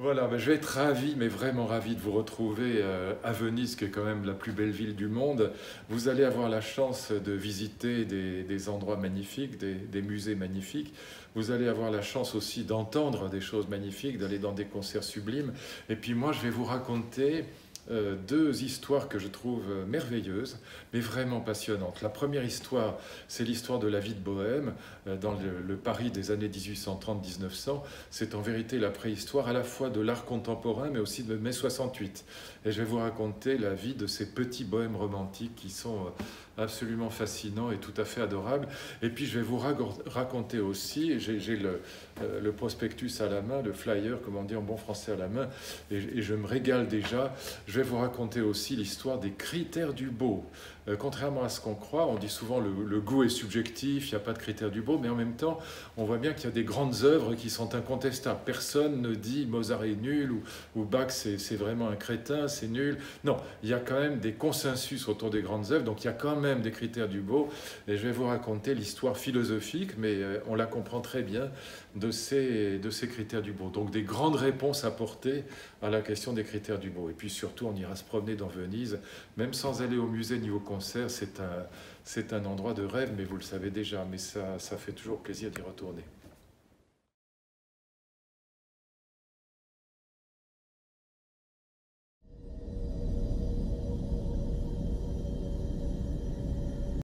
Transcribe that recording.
Voilà, ben, je vais être ravi, mais vraiment ravi de vous retrouver à Venise, qui est quand même la plus belle ville du monde. Vous allez avoir la chance de visiter des endroits magnifiques, des musées magnifiques. Vous allez avoir la chance aussi d'entendre des choses magnifiques, d'aller dans des concerts sublimes. Et puis moi, je vais vous raconter deux histoires que je trouve merveilleuses, mais vraiment passionnantes. La première histoire, c'est l'histoire de la vie de Bohème, dans le Paris des années 1830-1900. C'est en vérité la préhistoire à la fois de l'art contemporain, mais aussi de mai 68. Et je vais vous raconter la vie de ces petits bohèmes romantiques qui sont absolument fascinants et tout à fait adorables. Et puis je vais vous raconter aussi, j'ai le prospectus à la main, le flyer, comme on dit en bon français, à la main, et je me régale déjà. Je vais vous raconter aussi l'histoire des critères du beau. Contrairement à ce qu'on croit, on dit souvent le goût est subjectif, il n'y a pas de critères du beau, mais en même temps, on voit bien qu'il y a des grandes œuvres qui sont incontestables. Personne ne dit Mozart est nul ou Bach c'est vraiment un crétin, c'est nul. Non, il y a quand même des consensus autour des grandes œuvres, donc il y a quand même des critères du beau. Et je vais vous raconter l'histoire philosophique, mais on la comprend très bien, de ces critères du beau. Donc des grandes réponses apportées à la question des critères du beau. Et puis surtout, on ira se promener dans Venise, même sans aller au musée ni au concert. C'est un endroit de rêve, mais vous le savez déjà, mais ça fait toujours plaisir d'y retourner.